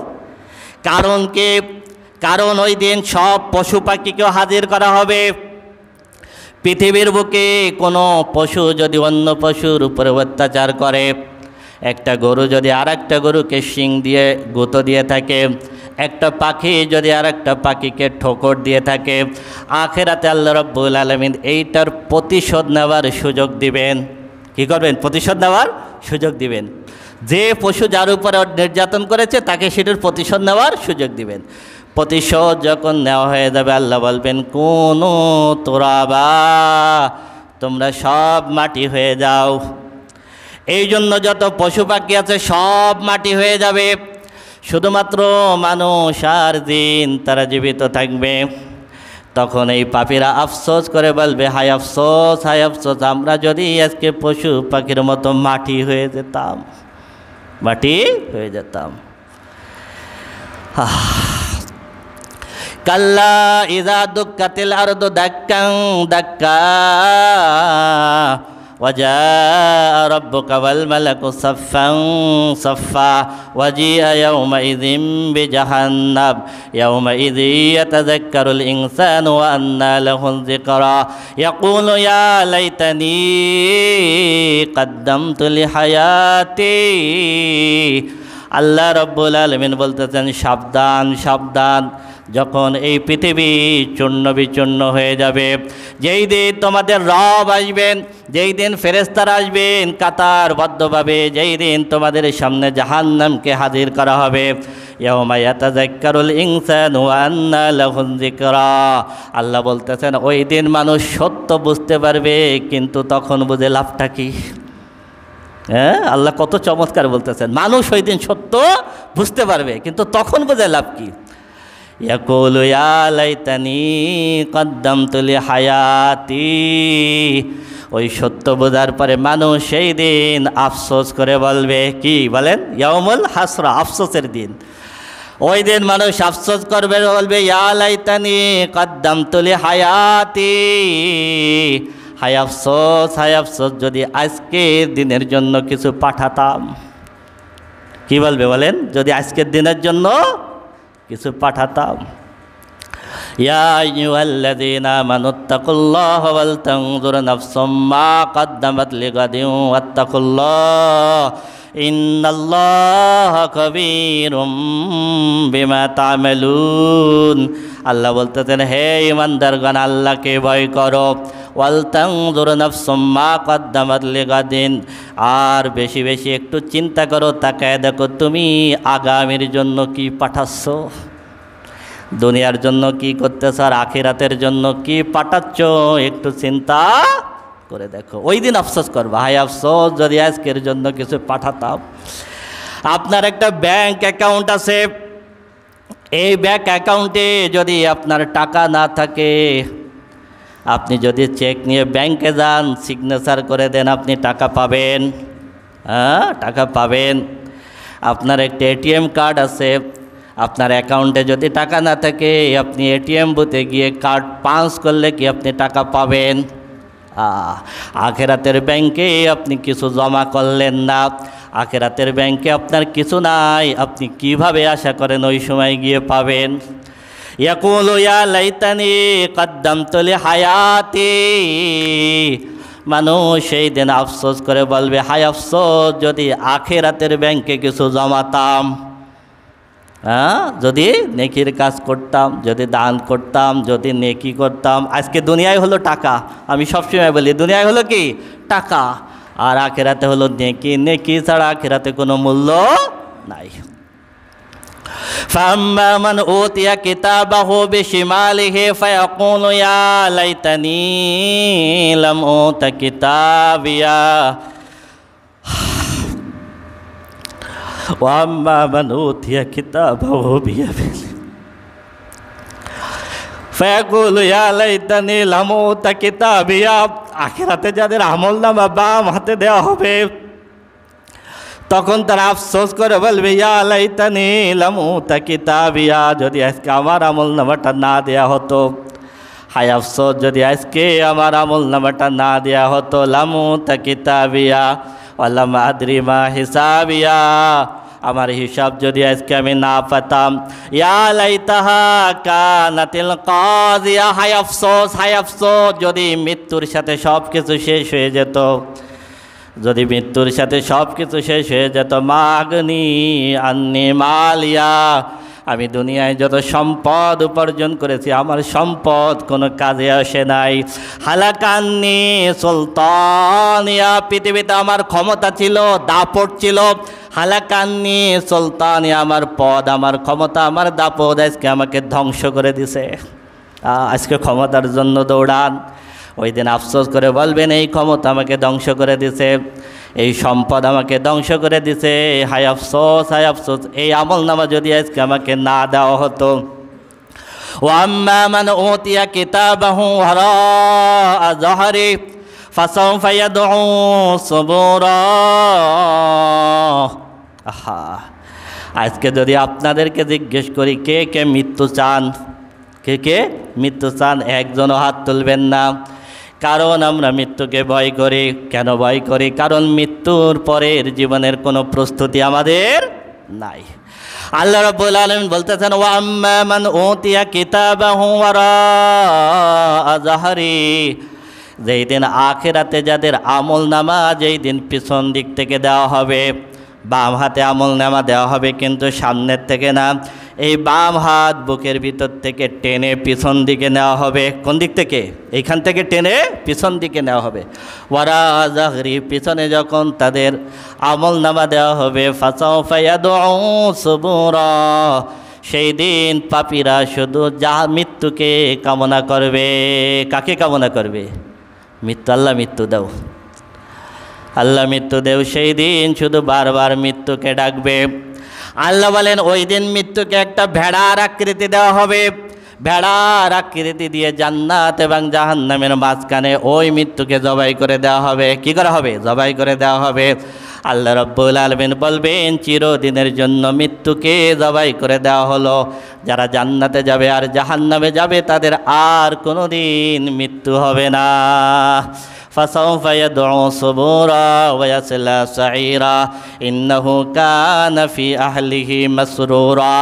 Speaker 1: কারণ ওই দিন সব পশু পাখিকেও হাজির করা হবে। পৃথিবীর বুকে কোনো পশু যদি অন্য পশুর উপরে অত্যাচার করে, একটা গরু যদি আর একটা গরুকে শিং দিয়ে গুঁতো দিয়ে থাকে, একটা পাখি যদি আর একটা পাখিকে ঠোকর দিয়ে থাকে, আখিরাতে আল্লাহ রাব্বুল আলামিন এইটার প্রতিশোধ নেওয়ার সুযোগ দিবেন। কি করবেন? প্রতিশোধ নেওয়ার সুযোগ দিবেন। যে পশু যার উপরে নির্যাতন করেছে তাকে সেটার প্রতিশোধ নেওয়ার সুযোগ দিবেন। প্রতিশোধ যখন নেওয়া হয়ে যাবে, আল্লাহ বলবেন, কুনু তুরাবা, তোমরা সব মাটি হয়ে যাও। এই জন্য যত পশু পাখি আছে সব মাটি হয়ে যাবে, শুধুমাত্র মানুষ আর জিন তারা জীবিত থাকবে। তখন এই পাপীরা আফসোস করে বলবে, হায় আফসোস, হায় আফসোস, আমরা যদি আজকে পশু পাখির মতো মাটি হয়ে যেতাম, মাটি হয়ে যেতাম। কাল্লা ইযা দুক্কাতিল আরদু দাক্কান দাক্কা ওয়াজাআ রাব্বুকা ওয়াল মালাকু সাফফান সাফফা ওয়াজিআ ইয়াওমাইযিন বিজাহান্নাম ইয়াওমাইযি ইয়াতাযাক্কারুল ইনসানু ওয়া আন্না লাহুল যিকরা ইয়াকুলু ইয়া লাইতানি কদ্দামতু লিহায়াতি। আল্লাহ রাব্বুল আলামিন বলতেছেন, সাবধান সাবধান, যখন এই পৃথিবী চূর্ণ বিচূর্ণ হয়ে যাবে, যেই দিন তোমাদের রব আসবেন, যেই দিন ফেরেশতারা আসবেন কাতারবদ্ধভাবে, যেই দিন তোমাদের সামনে জাহান্নামকে হাজির করা হবে, ইয়াউমা ইয়াতাযাক্কারুল ইনসানু ওয়া আন্না লাহুল যিকরা। আল্লাহ বলতেছেন, ওই দিন মানুষ সত্য বুঝতে পারবে, কিন্তু তখন বুঝে লাভটা কি? হ্যাঁ, আল্লাহ কত চমৎকার বলতেছেন, মানুষ ওই দিন সত্য বুঝতে পারবে, কিন্তু তখন বুঝে লাভ কি? ইয়াকুলু ইয়া লাইতানি কদ্দামতু লিহায়াতি। ওই সত্য বোঝার পরে মানুষ সেই দিন আফসোস করে বলবে, কি বলেন? ইয়াউমুল হাসরা, আফসোসের দিন। ওই দিন মানুষ আফসোস করবে, বলবে, ইয়া লাইতানি কদ্দামতু লিহায়াতি, হায় আফসোস, হায় আফসোস, যদি আজকের দিনের জন্য কিছু পাঠাতাম। কি বলবে বলেন? যদি আজকের দিনের জন্য কিছু পাঠাতাম। ইয়া আইয়ুহাল্লাযীনা আমানুত্তাকুল্লাহা ওয়াল তানজুর নাফসুম মা কদ্দামাত লিগাদিন ওয়াত্তাকুল্লাহ ইন্নাল্লাহা খাবীরুম বিমা তা'মালুন। আল্লাহ বলতেছেন, হে ঈমানদারগণ, আল্লাহকে ভয় করো। ওয়াল তানজুর নাফসুম মা কদ্দামাত লিগাদিন, আর বেশি বেশি একটু চিন্তা করো, তাকায় দেখো তুমি আগামীর জন্য কি পাঠাচ্ছ, দুনিয়ার জন্য কি করতেছ আর আখিরাতের জন্য কি পাঠাচ্ছ, একটু চিন্তা করে দেখো। ওই দিন আফসোস করবা, হায় আফসোস যদি আজকের জন্য কিছু পাঠাতাম। আপনার একটা ব্যাংক অ্যাকাউন্ট আছে, এই ব্যাংক অ্যাকাউন্টে যদি আপনার টাকা না থাকে, আপনি যদি চেক নিয়ে ব্যাংকে যান, সিগনেচার করে দেন, আপনি টাকা পাবেন। হ্যাঁ, টাকা পাবেন। আপনার একটা এটিএম কার্ড আছে, আপনার অ্যাকাউন্টে যদি টাকা না থাকে, আপনি এটিএম বুথে গিয়ে কার্ড পাঞ্চ করলে কি আপনি টাকা পাবেন? আখেরাতের ব্যাংকে আপনি কিছু জমা করলেন না, আখেরাতের ব্যাংকে আপনার কিছু নাই, আপনি কিভাবে আশা করেন ওই সময় গিয়ে পাবেন? ইয়াকুলু ইয়া লাইতানি কদ্দামতু লিহায়াতি, মানুষ সেই দিন আফসোস করে বলবে, হায় আফসোস যদি আখেরাতের ব্যাংকে কিছু জমাতাম, হ্যাঁ, যদি নেকির কাজ করতাম, যদি দান করতাম, যদি নেকি করতাম। আজকে দুনিয়ায় হলো টাকা, আমি সবসময় বলি দুনিয়ায় হলো কি টাকা, আর আখেরাতে হলো নেকি। নেকি ছাড়া আখেরাতে কোনো মূল্য নাই। ফাম্মা মান উতিয়া কিতাবাহু বিশিমালিহি ফায়াকুলু ইয়া লাইতানি লাম উতা কিতাবিয়া ওয়া আম্মা মান উতিয়া কিতাবাহু বিয়ামিনিহি ফায়াকুলু ইয়া লাইতানি লাম উতা কিতাবিয়া। আখিরাতে যাদের আমলনামা বাম হাতে দেওয়া হবে, তখন তারা আফসোস করে বলবে, ইয়া লাইতানি লাম উতা কিতাবিয়া, যদি আজকে আমার আমলনামাটা না দেয়া হতো। হায় আফসোস যদি আজকে আমার আমলনামাটা না দেয়া হতো। লাম উতা কিতাবিয়া ওয়া লাম আদরি মা হিসাবিয়া, আমার হিসাব যদি আজকে আমি না পেতাম। ইয়া লাইতাহা কানাতিল কাযিয়া, হায় আফসোস, হায় আফসোস যদি মৃত্যুর সাথে সব কিছু শেষ হয়ে যেত, যদি মৃত্যুর সাথে সব কিছু শেষ হয়ে যেত। মাগনি আন্নি মালিয়া, আমি দুনিয়ায় যত সম্পদ উপার্জন করেছি, আমার সম্পদ কোনো কাজে আসে নাই। হালাকান্নি সুলতানিয়া, পৃথিবীতে আমার ক্ষমতা ছিল, দাপট ছিল। হালাকান্নি সুলতানিয়া, আমার পদ, আমার ক্ষমতা, আমার দাপট আজকে আমাকে ধ্বংস করে দিছে। আজকে ক্ষমতার জন্য দৌড়ান, ওই দিন আফসোস করে বলবেন, এই ক্ষমতা আমাকে ধ্বংস করে দিছে, এই সম্পদ আমাকে ধ্বংস করে দিছে। হায় আফসোস, হায় আফসোস, এই আমলনামা যদি আজকে আমাকে না দেওয়া হতো। ওয়া আম্মা মান উতিয়া কিতাবাহু ওয়ারাআ যাহরি ফাসাউফা ইয়াদউ সুবুরা। আহা, আজকে যদি আপনাদেরকে জিজ্ঞেস করি কে কে মৃত্যু চান, কে কে মৃত্যু চান, একজনও হাত তুলবেন না। কারণ আমরা মৃত্যুকে ভয় করি। কেন ভয় করি? কারণ মৃত্যুর পরের জীবনের কোনো প্রস্তুতি আমাদের নাই। আল্লাহ রাব্বুল আলামিন বলতেছেন, ওয়া আম্মা মান উতিয়া কিতাবাহু ওয়ারাআ যাহরি, যেই দিন আখিরাতে যাদের আমলনামা যেই দিন পিছন দিক থেকে দেওয়া হবে, বাম হাতে আমলনামা দেওয়া হবে কিন্তু সামনের থেকে না। এই বাম হাত বুকের ভিতর থেকে টেনে পিছন দিকে নেওয়া হবে। কোন দিক থেকে? এইখান থেকে টেনে পিছন দিকে নেওয়া হবে। ওয়ারাআ যাহরি, পিছনে যখন তাদের আমলনামা দেওয়া হবে, ফাসাউফা ইয়াদউ সুবুরা, সেই দিন পাপীরা শুধু মৃত্যুকে কামনা করবে। কাকে কামনা করবে? মৃত্যু। আল্লাহ মৃত্যু দাও, আল্লাহ মৃত্যু দেও। সেই দিন শুধু বারবার মৃত্যুকে ডাকবে। আল্লাহ বলেন, ওই দিন মৃত্যুকে একটা ভেড়ার আকৃতি দেওয়া হবে। ভেড়ার আকৃতি দিয়ে জান্নাত এবং জাহান্নামের মাঝখানে ওই মৃত্যুকে জবাই করে দেওয়া হবে। কি করা হবে? জবাই করে দেওয়া হবে। আল্লাহ রাব্বুল আলামিন বলবেন, চিরদিনের জন্য মৃত্যুকে জবাই করে দেওয়া হলো। যারা জান্নাতে যাবে আর জাহান্নামে যাবে তাদের আর কোনো দিন মৃত্যু হবে না। ফাসাউফা ইয়াদউ সুবুরা ওয়া ইয়াসলা সাঈরা ইন্নাহু কানা ফি আহলিহি মাসরুরা।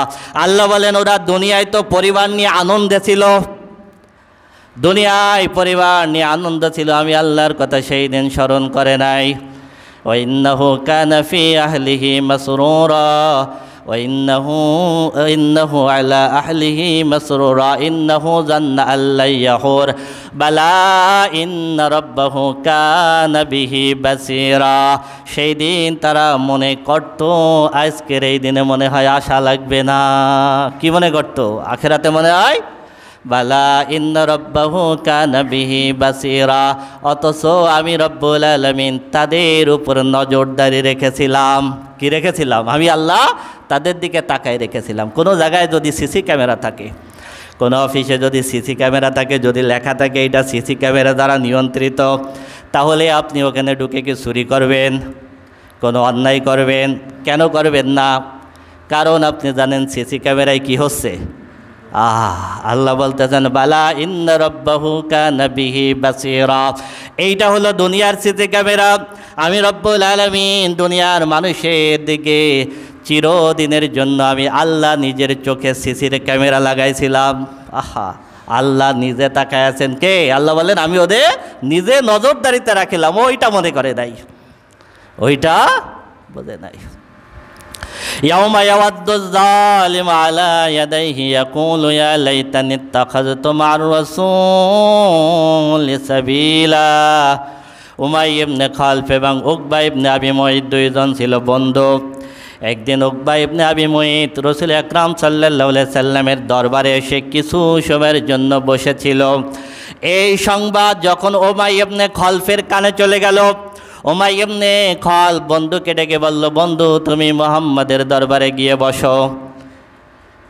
Speaker 1: আল্লাহ বলেন, ওরা দুনিয়ায় তো পরিবার নিয়ে আনন্দে ছিল, দুনিয়ায় পরিবার নিয়ে আনন্দ ছিল, আমি আল্লাহর কথা সেই দিন স্মরণ করে নাই। ওয়াইন্নাহু কানা ফি আহলিহি মাসরুরা ইন্নাহু আলা আহলিহি মাসরুরা ইন্নাহু জান্না আল্লা ইয়াহুর বালা ইন্না রাব্বাহু কানা বিহি বাসীরা। সেই দিন তারা মনে করত, আজকের এই দিনে মনে হয় আশা লাগবে না। কি মনে করত? আখিরাতে মনে হয় বালা ইন্না রাব্বাহু কানা বিহি বাসীরা। অথচ আমি রব্বুল আলামিন তাদের উপর নজরদারি রেখেছিলাম। কি রেখেছিলাম? আমি আল্লাহ তাদের দিকে তাকায় রেখেছিলাম। কোনো জায়গায় যদি সিসি ক্যামেরা থাকে, কোনো অফিসে যদি সিসি ক্যামেরা থাকে, যদি লেখা থাকে এটা সিসি ক্যামেরা দ্বারা নিয়ন্ত্রিত, তাহলে আপনি ওখানে ঢুকে কি চুরি করবেন? কোনো অন্যায় করবেন? কেন করবেন না? কারণ আপনি জানেন সিসি ক্যামেরায় কি হচ্ছে। আল্লাহ বলতেছেন বালা ইন্না রাব্বাহু কানা বিহি বাসীরা। এইটা হলো দুনিয়ার সিসি ক্যামেরা। আমি রব্বুল আলামিন দুনিয়ার মানুষের দিকে চিরদিনের জন্য আমি আল্লাহ নিজের চোখে সিসির ক্যামেরা লাগাইছিলাম। আল্লাহ নিজে তাকায় আছেন। কে? আল্লাহ বলেন আমি ওদের নিজে নজরদারিতে রাখিলাম। ওইটা মনে করে নাই, ওইটা বোঝে নাই। ইয়াউমা ইয়াওয়াদ্দু যালিমু আলা ইয়াদাইহি ইয়াকুলু ইয়া লাইতানি ইত্তাখাযতু মা'আর রাসূলি সাবিলা। উমাইয়া ইবনে খালফ এবং উকবা ইবনে আবি মুঈত দুইজন ছিল বন্ধু। একদিন উকবা ইবনে আবি মুঈত রাসূল আকরাম সাল্লাল্লাহু আলাইহি সাল্লামের দরবারে এসে কিছু সময়ের জন্য বসেছিল। এই সংবাদ যখন উমাইয়া ইবনে খালফের কানে চলে গেল, উমাইয়া ইবনে খালফ বন্ধুকে ডেকে বলল, বন্ধু তুমি মুহাম্মাদের দরবারে গিয়ে বসো।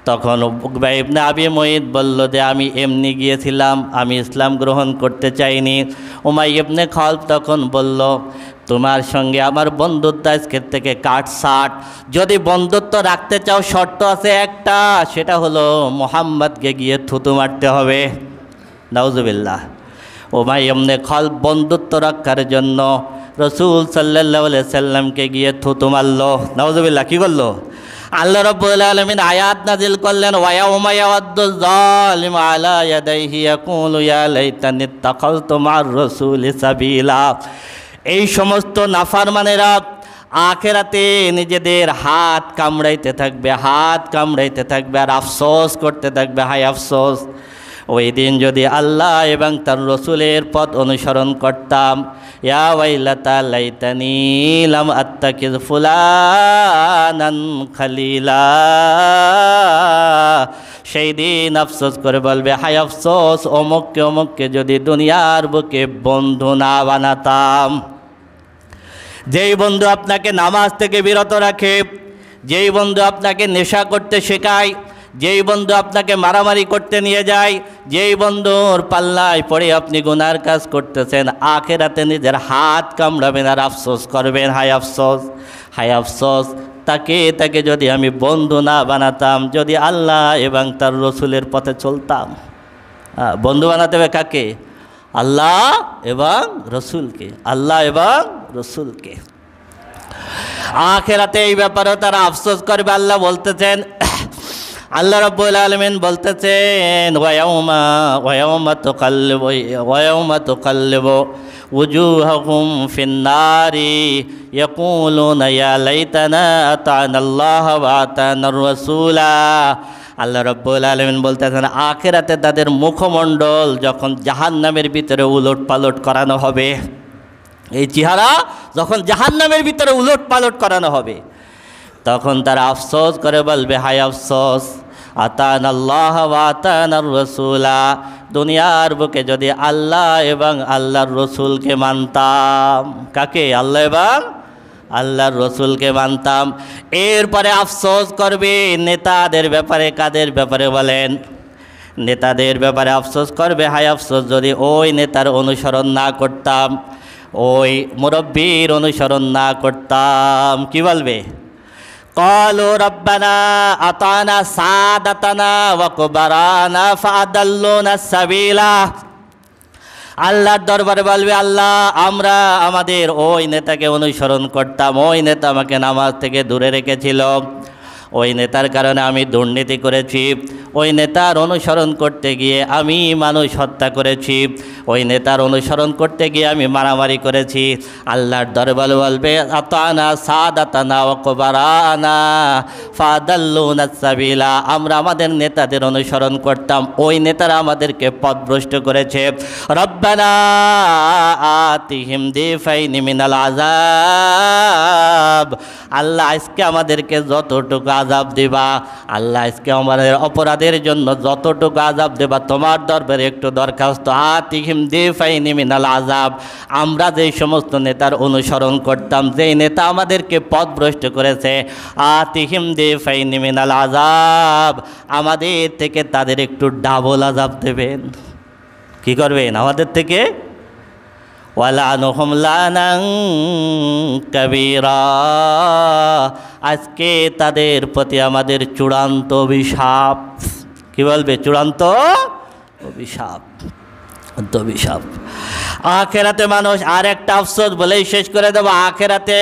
Speaker 1: তখন উকবা ইবনে আবি মুঈত বলল যে আমি এমনি গিয়েছিলাম, আমি ইসলাম গ্রহণ করতে চাইনি। উমাইয়া ইবনে খালফ তখন বলল, তোমার সঙ্গে আমার বন্ধুত্ব আজকের থেকে কাটছাট। যদি বন্ধুত্ব রাখতে চাও শর্ত আছে একটা, সেটা হলো মুহাম্মদকে গিয়ে থুতু মারতে হবে। নাউজুবিল্লাহ। উমাইয়া ইবনে খালফ বন্ধুত্ব রক্ষার জন্য রাসূল সাল্লাল্লাহু আলাইহি সাল্লামকে গিয়ে থুতু মারল। নাউজুবিল্লাহ। কি করলো? আল্লাহ রাব্বুল আলামিন আয়াত নাজিল করলেন, ওয়া ইয়াউমা ইয়াওয়াদ্দু যালিমু আলা ইয়াদাইহি ইয়াকুলু ইয়া লাইতানি ইত্তাখাযতু মা'আর রাসূলি সাবিলা। এই সমস্ত নাফরমানেরা আখিরাতে নিজেদের হাত কামড়াইতে থাকবে, হাত কামড়াইতে থাকবে আর আফসোস করতে থাকবে, হায় আফসোস ওই দিন যদি আল্লাহ এবং তার রসুলের পথ অনুসরণ করতাম। ইয়া ওয়াইলাতা লাইতানি লাম আত্তাকিজ ফুলানান খালিলা। সেই দিন আফসোস করে বলবে, হায় আফসোস অমুককে অমুককে যদি দুনিয়ার বুকে বন্ধু না বানাতাম। যেই বন্ধু আপনাকে নামাজ থেকে বিরত রাখে, যেই বন্ধু আপনাকে নেশা করতে শেখায়, যেই বন্ধু আপনাকে মারামারি করতে নিয়ে যায়, যেই বন্ধুর পাল্লায় পড়ে আপনি গুনার কাজ করতেছেন, আখিরাতে নিজের হাত কামড়াবেন আর আফসোস করবেন, হায় আফসোস, হায় আফসোস তাকে যদি আমি বন্ধু না বানাতাম, যদি আল্লাহ এবং তার রসুলের পথে চলতাম। বন্ধু বানাতে হবে কাকে? আল্লাহ এবং রসুলকে, আল্লাহ এবং রসুলকে। আখিরাতে এই ব্যাপারে তারা আফসোস করবে। আল্লাহ বলতেছেন, আল্লাহ রাব্বুল আলামিন বলতেছেন, ওয়ায়াউমা তুকাল্লিবু উজুহাহুম ফিন্নারি ইয়াকুলুনা ইয়া লাইতানা আতানাল্লাহ ওয়া আতানার রাসূলা। আল্লাহ রাব্বুল আলামিন বলতেছেন, আখিরাতে তাদের মুখমণ্ডল যখন জাহান্নামের ভিতরে উলট পালট করানো হবে, এই চেহারা যখন জাহান্নামের ভিতরে উলট পালট করানো হবে, তখন তারা আফসোস করে বলবে, হায় আফসোস আতানাল্লাহ ওয়া আতানার রাসূলা। দুনিয়ার বুকে যদি আল্লাহ এবং আল্লাহর রসুলকে মানতাম। কাকে? আল্লাহ এবং আল্লাহর রসুলকে মানতাম। এরপরে আফসোস করবে নেতাদের ব্যাপারে। কাদের ব্যাপারে বলেন? নেতাদের ব্যাপারে আফসোস করবে, হায় আফসোস যদি ওই নেতার অনুসরণ না করতাম, ওই মুরব্বীর অনুসরণ না করতাম। কি বলবে? ক্বালু রাব্বানা আতানা সাদাতানা ওয়া কুবারানা ফাআদাল্লুনা সাবিলা। আল্লাহর দরবারে বলবে, আল্লাহ আমরা আমাদের ওই নেতাকে অনুসরণ করতাম, ওই নেতা আমাকে নামাজ থেকে দূরে রেখেছিল, ওই নেতার কারণে আমি দুর্নীতি করেছি, ওই নেতার অনুসরণ করতে গিয়ে আমি মানুষ হত্যা করেছি, ওই নেতার অনুসরণ করতে গিয়ে আমি মারামারি করেছি। আল্লাহর দরবারে বলবে আতানা সাদাতানা ওয়া কুবারানা ফাদাল্লুনা সাবিলা, আমরা আমাদের নেতাদের অনুসরণ করতাম, ওই নেতারা আমাদেরকে পথভ্রষ্ট করেছে। রব্বানা আতিহিম দিফাইনি মিনাল আযাব, আল্লাহ আজকে আমাদেরকে যতটুকু আযাব দিবা, আল্লাহ আজকে আমাদের অপরাধের জন্য যতটুকু আযাব দেবা তোমার দরবারে একটু দরখাস্ত। আতিহিম দিফাইনি মিনাল আযাব, আমরা যেই সমস্ত নেতার অনুসরণ করতাম, যেই নেতা আমাদেরকে পথভ্রষ্ট করেছে, আতিহিম দিফাইনি মিনাল আযাব, আমাদের থেকে তাদের একটু ডাবল আযাব দেবেন। কি করবেন আমাদের থেকে? ওয়ালানুহুম লানান কাবীরা, আজকে তাদের প্রতি আমাদের চূড়ান্ত অভিশাপ। কি বলবে? চূড়ান্ত অভিশাপ, অভিশাপ। আখেরাতে মানুষ আর একটা আফসোস বলেই শেষ করে দেব। আখেরাতে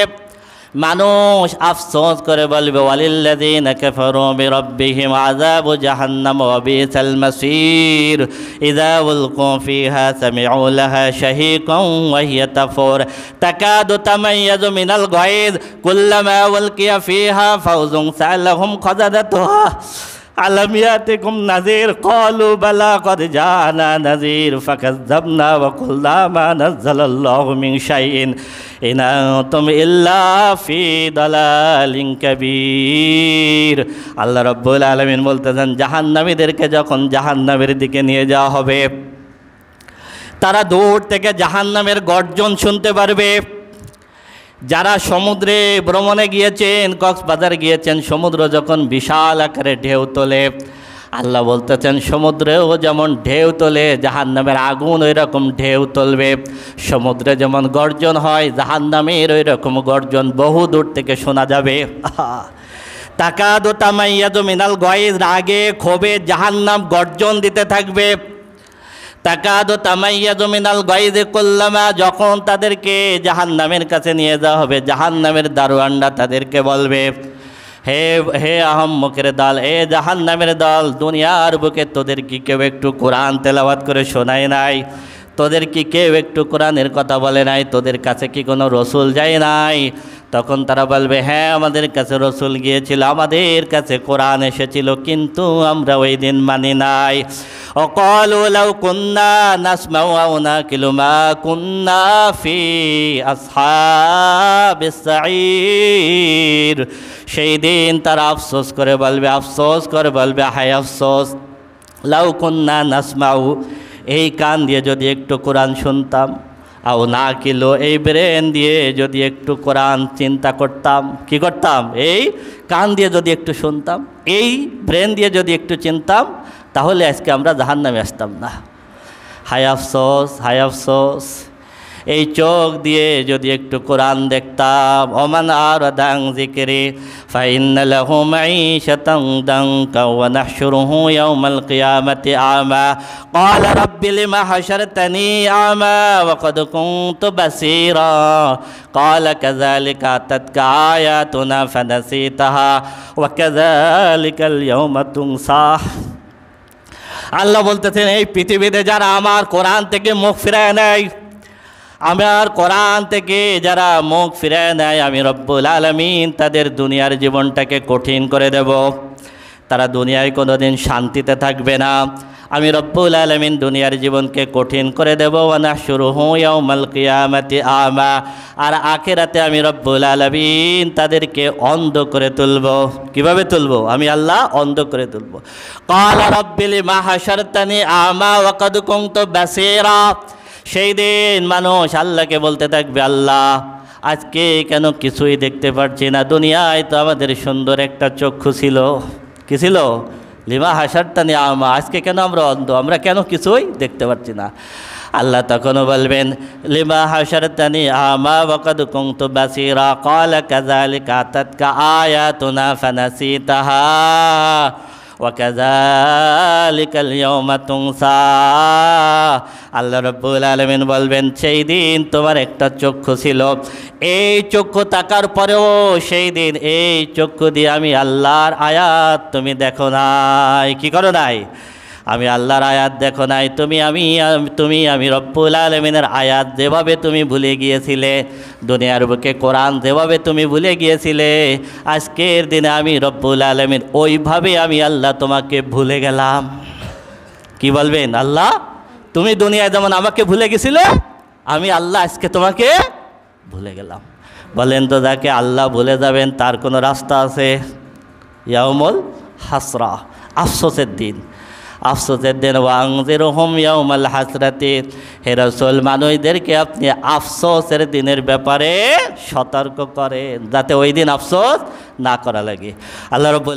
Speaker 1: মানুষ আফসোস করে বলবে ওয়ালিল্লাযীনা কাফারু বিরাব্বিহিম আযাবু জাহান্নাম ওয়া বিসাল মাসীর ইযা উলকু ফিহা সামিউ লাহা শাহীকান ওয়া হিয়া তাফুর তাকাদু তামাইয়াজু মিনাল গায়জ কুল্লামা উলকিয়া ফিহা ফাওজুন সালাহুম খাযাদাতুহা আলাম ইয়াতিকুম নাযীর ক্বালু বালা ক্বাদ জাআনা নাযীর ফাকাযযাবনা ওয়া কুলনা মা নাযালাল্লাহু মিন শাইইন ইন আনতুম ইল্লা ফি দালালিন কাবীর। আল্লাহ রাব্বুল আলামিন বলতেছেন, জাহান্নামীদেরকে যখন জাহান্নামের দিকে নিয়ে যাওয়া হবে, তারা দূর থেকে জাহান্নামের গর্জন শুনতে পারবে। যারা সমুদ্রে ভ্রমণে গিয়েছেন, কক্সবাজার গিয়েছেন, সমুদ্র যখন বিশাল আকারে ঢেউ তোলে, আল্লাহ বলতেছেন সমুদ্রেও যেমন ঢেউ তোলে, জাহান্নামের আগুন ওই রকম ঢেউ তুলবে। সমুদ্রে যেমন গর্জন হয়, জাহান্নামের ওই রকম গর্জন বহু দূর থেকে শোনা যাবে। তাকাদু তামাইয়াজু মিনাল গায়জ, রাগে ক্ষোভে জাহান্নাম গর্জন দিতে থাকবে। তাকাদু তামাইয়াজু মিনাল গায়জ কুল্লামা, যখন তাদেরকে জাহান্নামের কাছে নিয়ে যাওয়া হবে, জাহান্নামের দারোয়ানরা তাদেরকে বলবে, হে হে আহম্মকের দল, এ জাহান্নামের দল, দুনিয়ার বুকে তোদের কি কেউ একটু কোরআন তেলাওয়াত করে শোনায় নাই? তোদের কি কেউ একটু কোরআনের কথা বলে নাই? তোদের কাছে কি কোনো রসুল যায় নাই? তখন তারা বলবে, হ্যাঁ আমাদের কাছে রসুল গিয়েছিল, আমাদের কাছে কোরআন এসেছিল, কিন্তু আমরা ওই দিন মানি নাই। ওয়াকালু লাউ কুন্না নাসমাউ আও নাকিলু মা কুন্না ফি আসহাবিস সাঈর, সেই দিন তারা আফসোস করে বলবে, আফসোস করে বলবে, হায় আফসোস, লাউ কুন্না নাসমাউ, এই কান দিয়ে যদি একটু কোরআন শুনতাম, আও না কিলো, এই ব্রেন দিয়ে যদি একটু কোরআন চিন্তা করতাম, কি করতাম? এই কান দিয়ে যদি একটু শুনতাম, এই ব্রেন দিয়ে যদি একটু চিনতাম, তাহলে আজকে আমরা জাহান্নামে আসতাম না। হায় আফসোস, হায় আফসোস, এই চোখ দিয়ে যদি একটু কোরআন দেখতাম। ওমান আরাদা আন যিকরি ফাইন্না লাহু মাঈশাতান দানকা ওয়া নাহশুরুহু ইয়াওমাল কিয়ামাতি আমা ক্বালা রাব্বি লিমা হাশারতানি আমা ওয়া ক্বাদ কুনতু বাসীরা ক্বালা কাযালিকা আতাতকা আয়াতুনা ফানাসিতাহা ওয়া কাযালিকাল ইয়াওমা তুনসা। আল্লাহ বলতেছেন, এই পৃথিবীতে যারা আমার কোরআন থেকে মুখ ফিরায় নেয়, আমার কোরআন থেকে যারা মুখ ফিরায় নেয়, আমি রব্বুল আলামিন তাদের দুনিয়ার জীবনটাকে কঠিন করে দেব। তারা দুনিয়ায় কোনোদিন শান্তিতে থাকবে না। আমি রব্বুল আলামিন দুনিয়ার জীবনকে কঠিন করে দেব। ওয়া নাহশুরুহু ইয়াওমাল কিয়ামাতি আমা, আর আখিরাতে আমি রব্বুল আলামিন তাদেরকে অন্ধ করে তুলব। কিভাবে তুলব? আমি আল্লাহ অন্ধ করে তুলব। ক্বালা রাব্বি লিমা হাশারতানি আমা ওয়া ক্বাদ কুনতু বাসীরা, সেই দিন মানুষ আল্লাহকে বলতে থাকবে, আল্লাহ আজকে কেন কিছুই দেখতে পারছি না? দুনিয়ায় তো আমাদের সুন্দর একটা চক্ষু ছিল। কি ছিল? লিমা হাশারতানি আমা, আজকে কেন আমরা অন্ধ? আমরা কেন কিছুই দেখতে পারছি না? আল্লাহ তখনও বলবেন, লিমা হাশারতানি আমা ওয়া ক্বাদ কুনতু বাসীরা ক্বালা কাযালিকা আতাতকা আয়াতুনা ফানাসিতাহা ওয়াকাযালিকাল ইয়াওমা তুনসা। আল্লাহ রাব্বুল আলামিন বলবেন, সেই দিন তোমার একটা চক্ষু ছিল, এই চক্ষু তাকার পরেও সেই দিন এই চক্ষু দিয়ে আমি আল্লাহর আয়াত তুমি দেখো নাই। কি করো নাই? আমি আল্লাহর আয়াত দেখো নাই। আমি রব্বুল আলামিনের আয়াত যেভাবে তুমি ভুলে গিয়েছিলে, দুনিয়ার বুকে কোরআন যেভাবে তুমি ভুলে গিয়েছিলে, আজকের দিনে আমি রব্বুল আলামিন ওইভাবে আমি আল্লাহ তোমাকে ভুলে গেলাম। কি বলবেন? আল্লাহ তুমি দুনিয়ায় যেমন আমাকে ভুলে গেছিলে, আমি আল্লাহ আজকে তোমাকে ভুলে গেলাম। বলেন তো, যাকে আল্লাহ ভুলে যাবেন তার কোনো রাস্তা আছে? ইয়াউমুল হাসরা, আফসোসের দিন। আফসোসের দিন। ওয়ানজিরহুম ইয়াউমাল হাসরাতি, হে রাসূল মানুষদেরকে আপনি আফসোসের দিনের ব্যাপারে সতর্ক করেন, যাতে ওই দিন আফসোস না করা লাগে। আল্লাহ রাব্বুল